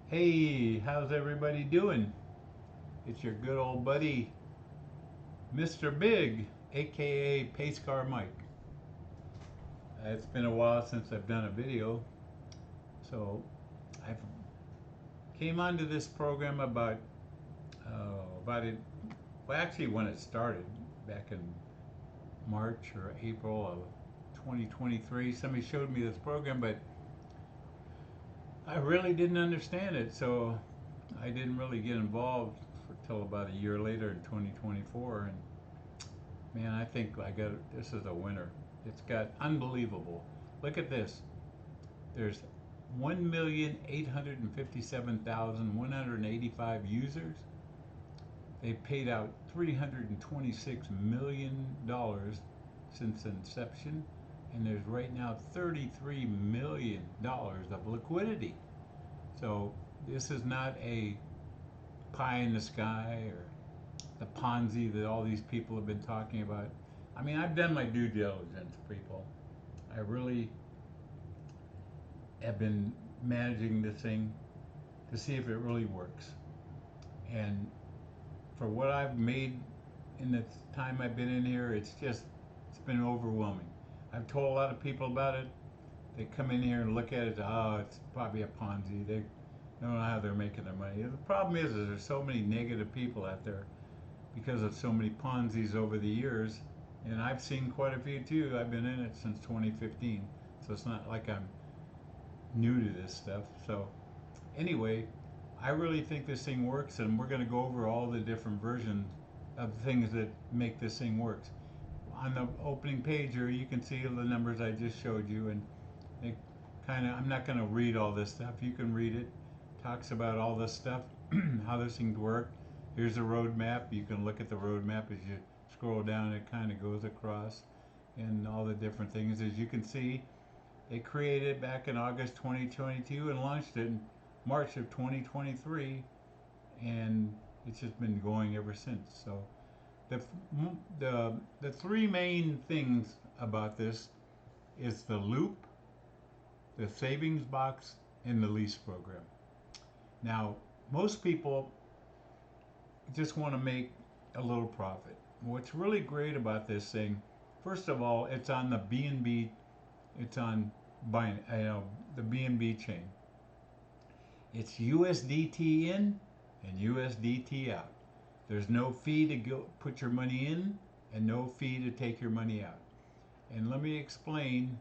Hey, how's everybody doing? It's your good old buddy, Mr. Big, aka Pace Car Mike. It's been a while since I've done a video, so I came onto this program about it. Well, actually, when it started back in March or April of 2023, somebody showed me this program, but I really didn't understand it, so I didn't really get involved until about a year later in 2024. And man, I think this is a winner. It's got unbelievable. Look at this. There's 1,857,185 users. They've paid out $326 million since inception, and there's right now $33 million of liquidity. So this is not a pie in the sky or the Ponzi that all these people have been talking about. I mean, I've done my due diligence, people. I really have been managing this thing to see if it really works. And for what I've made in the time I've been in here, it's been overwhelming. I've told a lot of people about it. They come in here and look at it, oh, it's probably a Ponzi. They don't know how they're making their money. The problem is there's so many negative people out there because of so many Ponzi's over the years. And I've seen quite a few too. I've been in it since 2015. So it's not like I'm new to this stuff. So anyway, I really think this thing works, and we're going to go over all the different versions of things that make this thing work. On the opening page here, you can see the numbers I just showed you, and it I'm not going to read all this stuff. You can read it. Talks about all this stuff, how this thing works. Here's a roadmap. You can look at the roadmap as you scroll down. It kind of goes across, and all the different things. As you can see, they created it back in August 2022 and launched it in March of 2023, and it's just been going ever since. So the the three main things about this is the loop, the savings box, and the lease program. Now, most people just want to make a little profit. What's really great about this thing, first of all, it's on the B&B, it's on the B&B chain. It's USDT in and USDT out. There's no fee to go put your money in and no fee to take your money out. And let me explain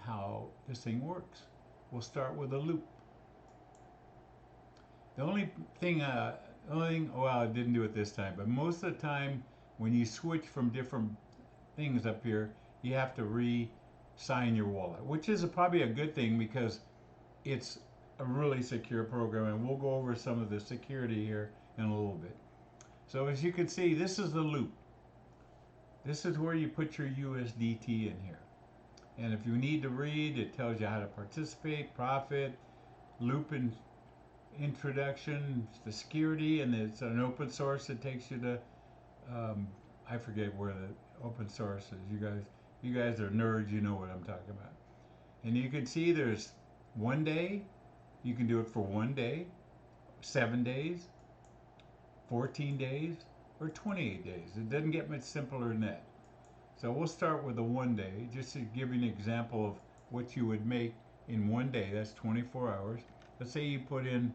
how this thing works. We'll start with a loop. The only thing, well, I didn't do it this time, but most of the time when you switch from different things up here, you have to re-sign your wallet, which is probably a good thing because it's a really secure program, and we'll go over some of the security here in a little bit. So as you can see, this is the loop. This is where you put your USDT in here. And if you need to read, it tells you how to participate, profit, loop and introduction, the security, and it's an open source that takes you to, I forget where the open source is. You guys are nerds, you know what I'm talking about. And you can see there's 1 day, you can do it for 1 day, 7 days, 14 days, or 28 days. It doesn't get much simpler than that. So we'll start with the 1 day, just to give you an example of what you would make in 1 day. That's 24 hours. Let's say you put in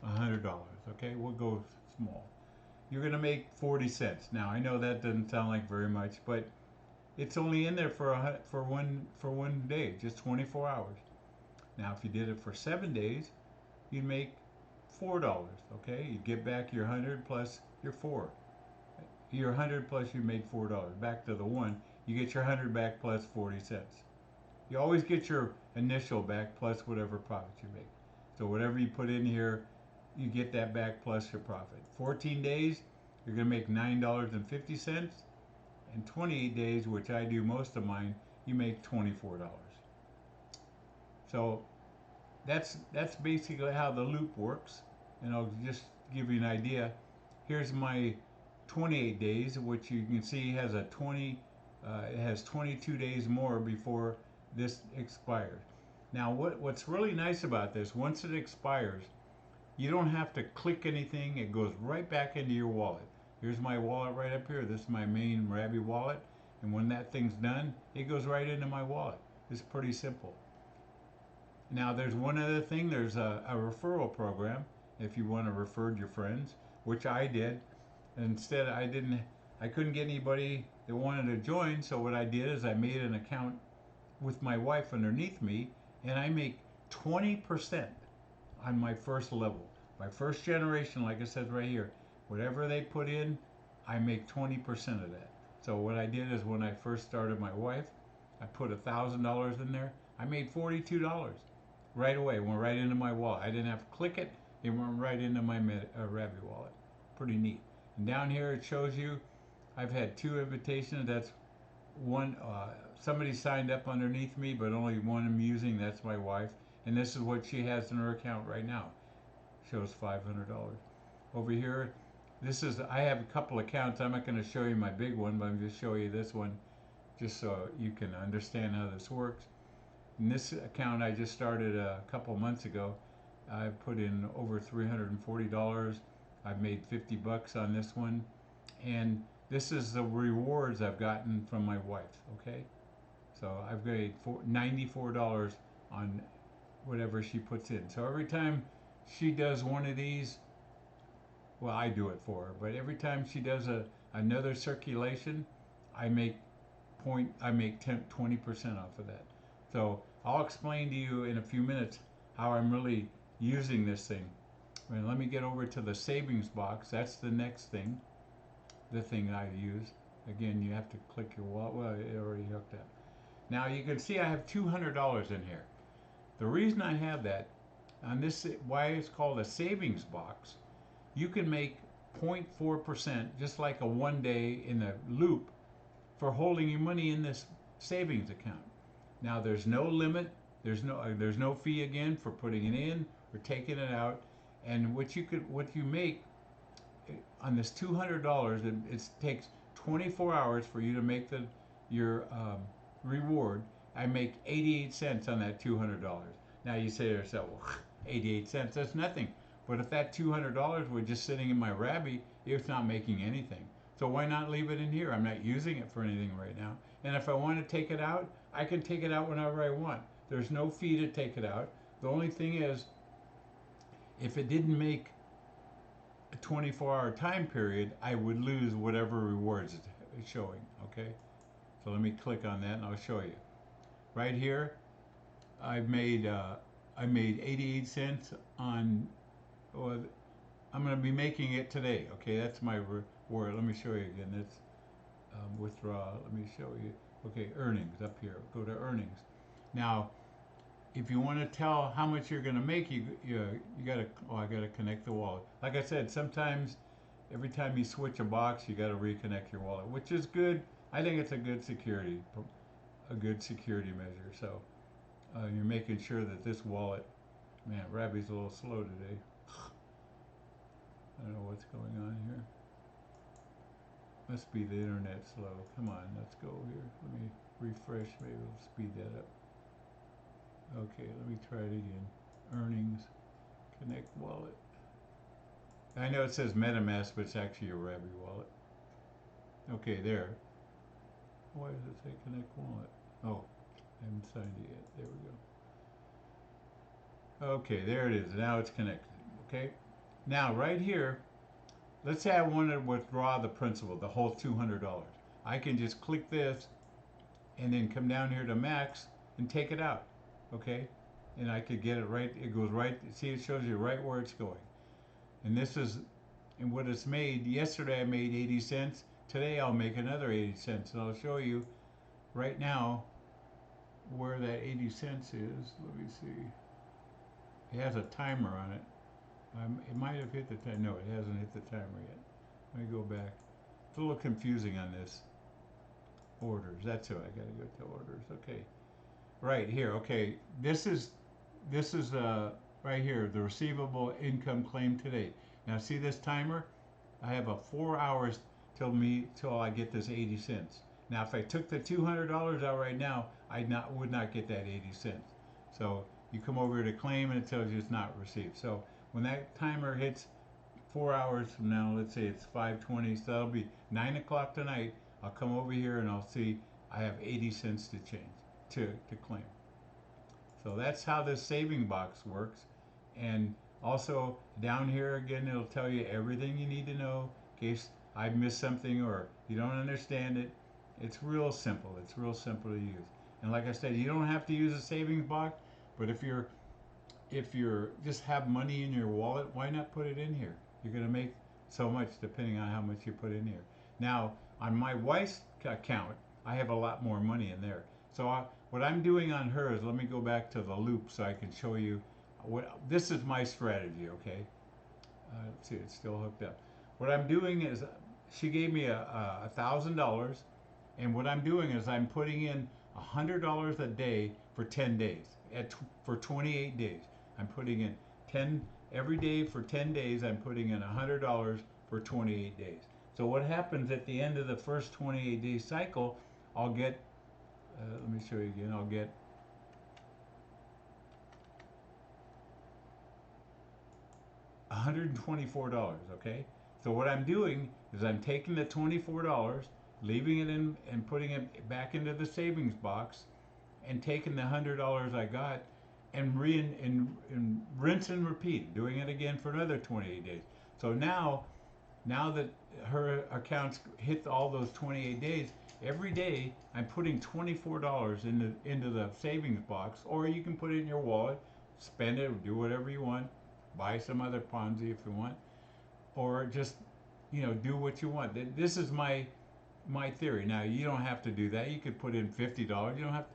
$100. Okay, we'll go small. You're going to make 40 cents. Now I know that doesn't sound like very much, but it's only in there for one day, just 24 hours. Now if you did it for 7 days, you'd make $4. Okay, you get back your 100 plus your 4. Your 100 plus you made $4. Back to the 1, you get your 100 back plus 40 cents. You always get your initial back plus whatever profit you make. So whatever you put in here, you get that back plus your profit. 14 days, you're going to make $9.50. In 28 days, which I do most of mine, you make $24. So that's basically how the loop works. And I'll just give you an idea. Here's my 28 days, which you can see has it has 22 days more before this expires. Now, what's really nice about this, once it expires, You don't have to click anything. It goes right back into your wallet. Here's my wallet right up here. This is my main Rabby wallet. And when that thing's done, it goes right into my wallet. It's pretty simple. Now, there's one other thing. There's a referral program if you want to refer your friends, which I did. Instead, I couldn't get anybody that wanted to join. So what I did is I made an account with my wife underneath me, and I make 20% on my first level. My first generation, like I said right here, whatever they put in, I make 20% of that. So what I did is when I first started my wife, I put $1,000 in there. I made $42 right away. It went right into my wallet. I didn't have to click it. It went right into my Rabby wallet. Pretty neat. And down here it shows you I've had 2 invitations. That's one. Somebody signed up underneath me, but only one I'm using. That's my wife. And this is what she has in her account right now. Shows $500. Over here, this is, I have a couple accounts. I'm not going to show you my big one, but I'm just show you this one just so you can understand how this works. In this account I just started a couple months ago, I put in over $340. I've made 50 bucks on this one, and this is the rewards I've gotten from my wife. Okay, so I've made $94 on whatever she puts in. So every time she does one of these, well, I do it for her, but every time she does another circulation, I make I make 20% off of that. So I'll explain to you in a few minutes how I'm really using this thing. And let me get over to the savings box. That's the next thing, the thing I use. Again, you have to click your wallet. Well, it already hooked up. Now you can see I have $200 in here. The reason I have that on this, why it's called a savings box, you can make 0.4%, just like a 1 day in a loop, for holding your money in this savings account. Now there's no limit, there's no fee again for putting it in or taking it out, and what you make on this $200, it takes 24 hours for you to make your reward. I make 88 cents on that $200. Now you say to yourself, well, 88 cents, that's nothing. But if that $200 were just sitting in my Rabby, it's not making anything. So why not leave it in here? I'm not using it for anything right now. And if I want to take it out, I can take it out whenever I want. There's no fee to take it out. The only thing is, if it didn't make a 24-hour time period, I would lose whatever rewards it's showing. Okay? So let me click on that and I'll show you. Right here, I made 88 cents on, well, I'm going to be making it today. Okay, that's my reward. Let me show you again. It's withdraw. Let me show you. Okay, earnings up here. Go to earnings. Now, if you want to tell how much you're going to make, you gotta. Oh, I gotta connect the wallet. Like I said, sometimes every time you switch a box, you gotta reconnect your wallet, which is good. I think it's a good security measure. So you're making sure that this wallet, man, Rabby's a little slow today. I don't know what's going on here. Must be the internet slow. Come on, let's go here. Let me refresh. Maybe it'll speed that up. Okay, let me try it again. Earnings, connect wallet. I know it says MetaMask, but it's actually a Rabby wallet. Okay, there. Why does it say connect wallet? Oh, I haven't signed it yet. There we go. Okay, there it is. Now it's connected. Okay. Now right here, let's say I want to withdraw the principal, the whole $200. I can just click this and then come down here to max and take it out. Okay, and I could get it right. It goes right. See, it shows you right where it's going. And this is, and what it's made. Yesterday I made 80 cents. Today I'll make another 80 cents, and I'll show you right now where that 80 cents is. Let me see. It has a timer on it. It might have hit the time. No, it hasn't hit the timer yet. Let me go back. It's a little confusing on this. Orders. That's who I got to go to orders. Okay. Right here. Okay. This is right here, the receivable income claim today. Now see this timer? I have a 4 hours till I get this 80 cents. Now if I took the $200 out right now, would not get that 80 cents. So you come over to claim and it tells you it's not received. So when that timer hits 4 hours from now, let's say it's 5:20, so that'll be 9 o'clock tonight. I'll come over here and I'll see I have 80 cents to change to claim. So that's how this saving box works. And also down here again, it'll tell you everything you need to know in case I missed something or you don't understand it. It's real simple. It's real simple to use. And like I said, you don't have to use a savings box, but if you're just have money in your wallet, why not put it in here? You're going to make so much depending on how much you put in here. Now, on my wife's account, I have a lot more money in there. So what I'm doing on hers, let me go back to the loop so I can show you what this is my strategy, okay? Let's see, it's still hooked up. What I'm doing is she gave me $1,000, and what I'm doing is I'm putting in $100 a day for 10 days for 28 days. I'm putting in 10 every day for 10 days. I'm putting in $100 for 28 days. So what happens at the end of the first 28-day cycle? I'll get. Let me show you again. I'll get $124. Okay. So what I'm doing is I'm taking the $24, leaving it in, and putting it back into the savings box, and taking the $100 I got and rinse and repeat, doing it again for another 28 days. So now that her accounts hit all those 28 days, every day I'm putting $24 into the savings box, or you can put it in your wallet, spend it, do whatever you want, buy some other Ponzi if you want, or just do what you want. This is my theory. Now you don't have to do that. You could put in $50. You don't have to,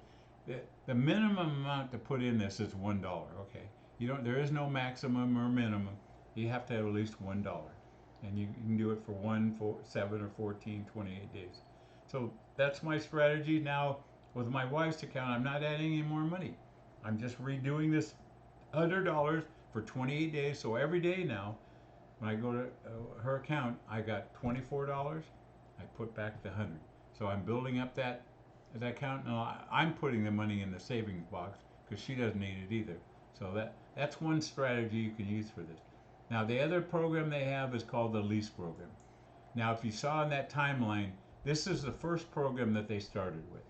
the minimum amount to put in this is $1. Okay, there is no maximum or minimum. You have to have at least $1, and you can do it for 1, 4, 7, or 14, 28 days. So that's my strategy. Now with my wife's account, I'm not adding any more money. I'm just redoing this $100 for 28 days. So every day now, when I go to her account, I got $24. I put back the 100. So I'm building up that account. Now I'm putting the money in the savings box because she doesn't need it either. So that's one strategy you can use for this. Now the other program they have is called the lease program. Now if you saw in that timeline, this is the first program that they started with.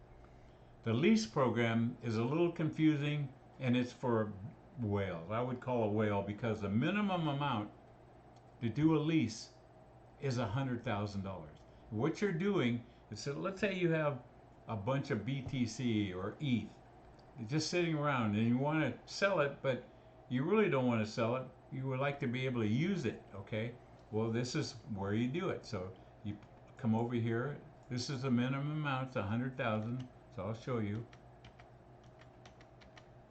The lease program is a little confusing, and it's for whales. I would call a whale because the minimum amount to do a lease is $100,000. What you're doing is, so let's say you have a bunch of BTC or ETH just sitting around and you want to sell it, but you really don't want to sell it. You would like to be able to use it, okay? Well, this is where you do it. So you come over here. This is the minimum amount, it's 100,000. So I'll show you.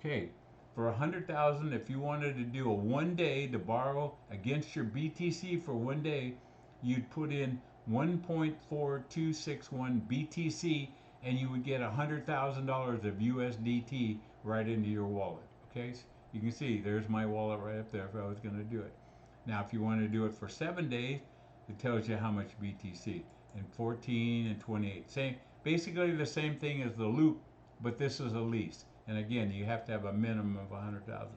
Okay, for 100,000, if you wanted to do a 1 day to borrow against your BTC for 1 day, you'd put in 1.4261 BTC, and you would get $100,000 of USDT right into your wallet. Okay, so you can see there's my wallet right up there if I was going to do it. Now, if you want to do it for 7 days, it tells you how much BTC, and 14 and 28. Basically the same thing as the loop, but this is a lease. And again, you have to have a minimum of 100,000.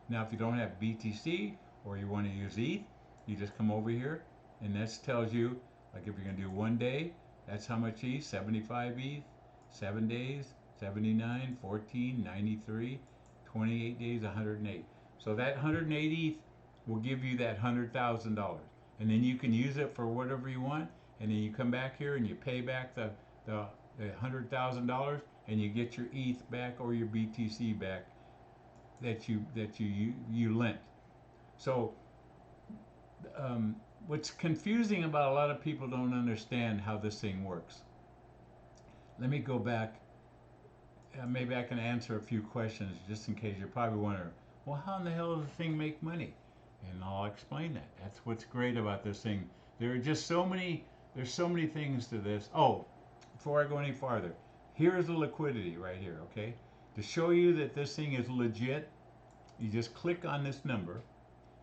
Now, if you don't have BTC or you want to use ETH, you just come over here, and this tells you, like if you're going to do 1 day, that's how much ETH, 75 ETH, 7 days, 79, 14, 93, 28 days, 108. So that 108 ETH will give you that $100,000. And then you can use it for whatever you want, and then you come back here and you pay back the $100,000, and you get your ETH back or your BTC back that you lent. So what's confusing about, a lot of people don't understand how this thing works. Let me go back. Maybe I can answer a few questions just in case you're probably wondering, well, how in the hell does the thing make money? And I'll explain that. That's what's great about this thing. There are just there's so many things to this. Oh, before I go any farther, here's the liquidity right here, okay? To show you that this thing is legit, you just click on this number,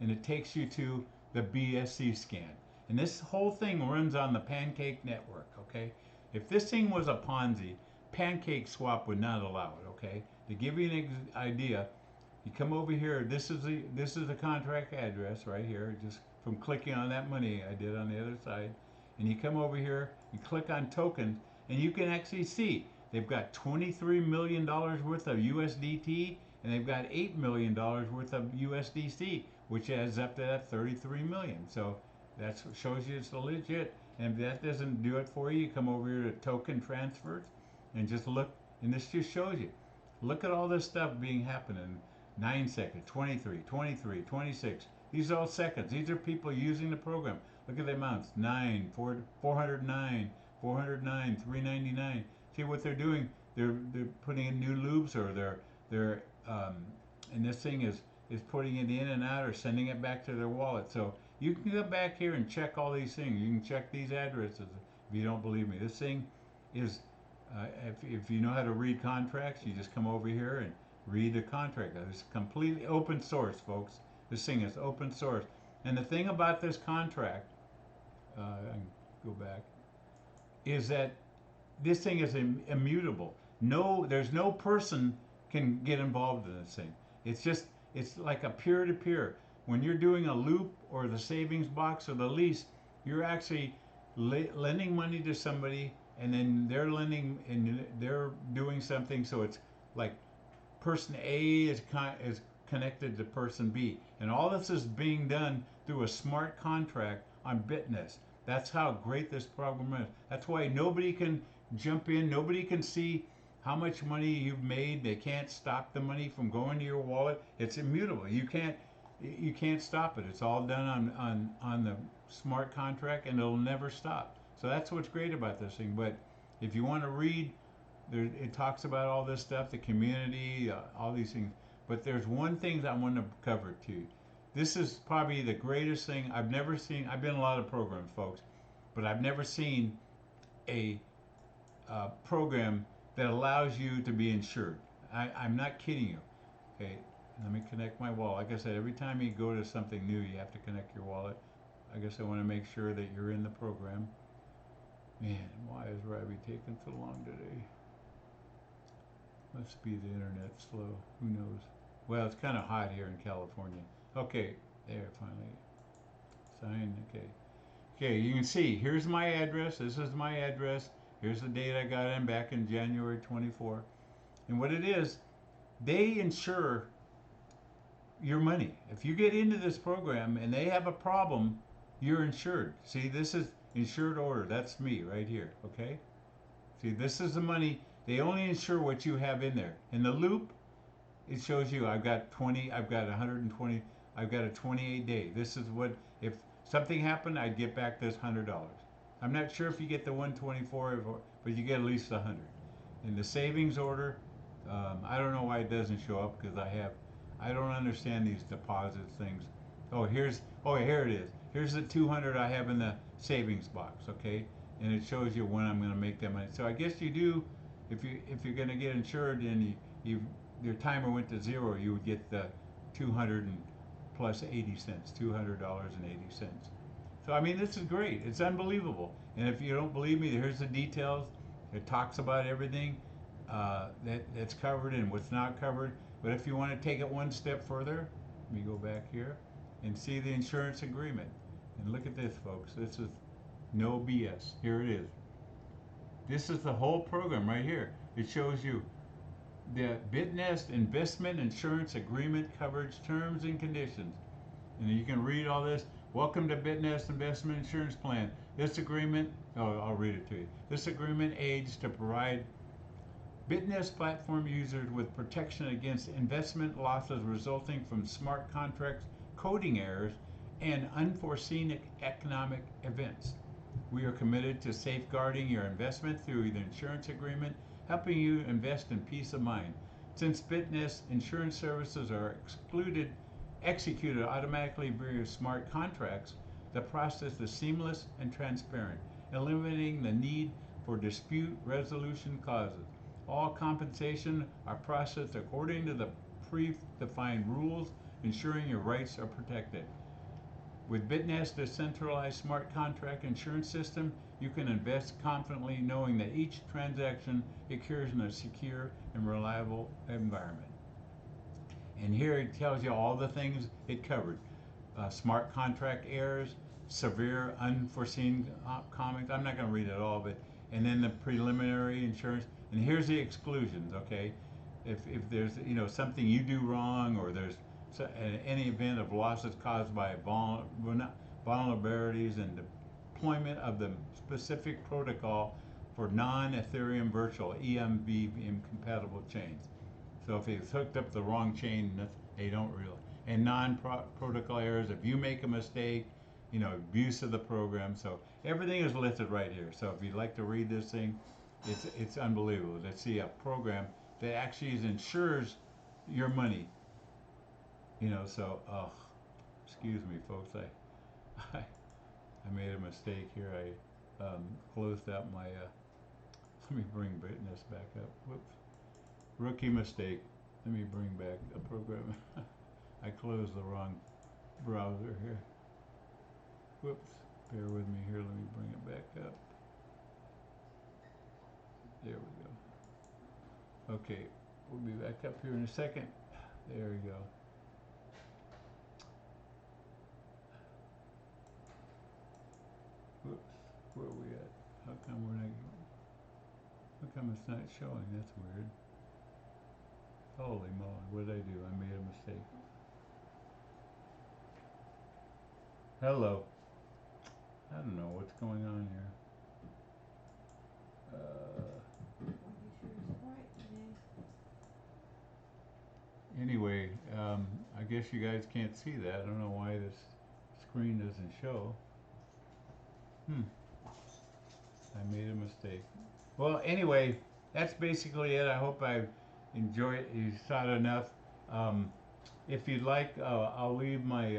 and it takes you to the BSC scan. And this whole thing runs on the Pancake network, okay? If this thing was a Ponzi, Pancake Swap would not allow it, okay? To give you an idea, You come over here. This is the contract address right here. Just from clicking on that money I did on the other side, and you come over here. You click on tokens, and you can actually see they've got $23 million worth of USDT, and they've got $8 million worth of USDC, which adds up to that 33 million. So that shows you it's legit. And if that doesn't do it for you, you come over here to token transfers and just look, and this just shows you. Look at all this stuff being happening. 9 seconds, 23, 23, 26. These are all seconds. These are people using the program. Look at the amounts. 409, 409, 399. See what they're doing? They're putting in new loops, or they're and this thing is putting it in and out or sending it back to their wallet. So you can go back here and check all these things. You can check these addresses if you don't believe me. This thing is, if you know how to read contracts, you just come over here and read the contract. It's completely open source, folks. This thing is open source. And the thing about this contract, I can go back, is that this thing is immutable. No, there's no person can get involved in this thing. It's like a peer-to-peer. When you're doing a loop or the savings box or the lease, you're actually lending money to somebody, and then they're lending and they're doing something. So it's like person A is connected to person B, and all this is being done through a smart contract on Bitnest. That's how great this program is. That's why nobody can jump in. Nobody can see how much money you've made. They can't stop the money from going to your wallet. It's immutable. You can't stop it. It's all done on the smart contract, and it'll never stop. So that's what's great about this thing. But if you want to read, it talks about all this stuff, the community, all these things. But there's one thing that I want to cover too. This is probably the greatest thing I've never seen. I've been in a lot of programs, folks, but I've never seen a program that allows you to be insured. I'm not kidding you. Okay, let me connect my wallet. Like I said, every time you go to something new, you have to connect your wallet. I guess I want to make sure that you're in the program. Man, why is Robbie taking so long today? Must be the internet slow. Who knows? Well, it's kind of hot here in California. Okay, there, finally. Sign, okay. Okay, you can see, here's my address. This is my address. Here's the date I got in back in January 24. And what it is, they insure your money. If you get into this program and they have a problem, you're insured. See, this is insured order. That's me right here, okay? See, this is the money. They only insure what you have in there. In the loop, it shows you I've got 20, I've got 120, I've got a 28 day. This is what, if something happened, I'd get back this $100. I'm not sure if you get the 124, but you get at least 100. In the savings order, I don't know why it doesn't show up, because I don't understand these deposits things. Here it is. Here's the 200 I have in the savings box, okay? And it shows you when I'm going to make that money. So I guess you do, if you're going to get insured and your timer went to zero, you would get the 200 and plus 80 cents, $200.80. So I mean, this is great. It's unbelievable. And if you don't believe me, here's the details. It talks about everything that's covered and what's not covered. But if you want to take it one step further, let me go back here and see the insurance agreement. And look at this, folks. This is no BS. Here it is. This is the whole program right here. It shows you the Bitnest Investment Insurance Agreement coverage terms and conditions. And you can read all this. Welcome to Bitnest Investment Insurance Plan. This agreement, I'll read it to you. This agreement aids to provide Bitnest platform users with protection against investment losses resulting from smart contracts, coding errors, and unforeseen economic events. We are committed to safeguarding your investment through the insurance agreement, helping you invest in peace of mind. Since Bitnest insurance services are executed automatically via smart contracts, the process is seamless and transparent, eliminating the need for dispute resolution clauses. All compensation are processed according to the predefined rules, ensuring your rights are protected. With Bitnest's decentralized smart contract insurance system, you can invest confidently knowing that each transaction occurs in a secure and reliable environment. And here it tells you all the things it covered: smart contract errors, severe unforeseen comics. I'm not going to read it all, but and then the preliminary insurance. And here's the exclusions. Okay, if there's something you do wrong, or there's any event of losses caused by vulnerabilities and deployment of the specific protocol for non-Ethereum virtual EMV compatible chains. So if it's hooked up the wrong chain, they don't really. And non-protocol errors, if you make a mistake, abuse of the program. So everything is listed right here. So if you'd like to read this thing, it's unbelievable to see a program that actually insures your money. So excuse me, folks. I made a mistake here. I closed out my. Let me bring Bitnest back up. Whoops. Rookie mistake. Let me bring back the program. I closed the wrong browser here. Whoops. Bear with me here. Let me bring it back up. There we go. Okay. We'll be back up here in a second. There we go. Whoops. Where are we at? How come we're not... How come it's not showing? That's weird. Holy moly, what did I do? I made a mistake. Hello. I don't know what's going on here. Anyway, I guess you guys can't see that. I don't know why this screen doesn't show. I made a mistake. Well, anyway, that's basically it. I hope I enjoyed it. You saw it enough. If you'd like, I'll leave my.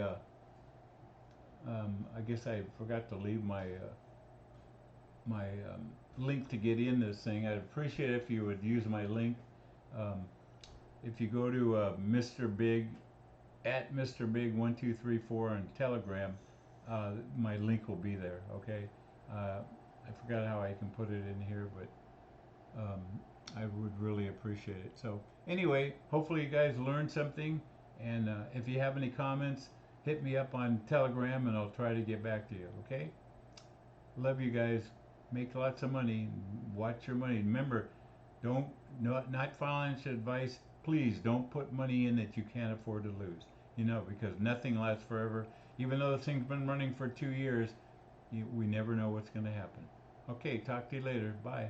I guess I forgot to leave my link to get in this thing. I'd appreciate it if you would use my link. If you go to Mr. Big at Mr. Big 1234 on Telegram, my link will be there. Okay. I forgot how I can put it in here, but I would really appreciate it. So anyway, hopefully you guys learned something, and if you have any comments, hit me up on Telegram and I'll try to get back to you. Okay? Love you guys. Make lots of money. Watch your money. Remember, not financial advice. Please don't put money in that you can't afford to lose. Because nothing lasts forever. Even though this thing's been running for 2 years, we never know what's going to happen. Okay, talk to you later. Bye.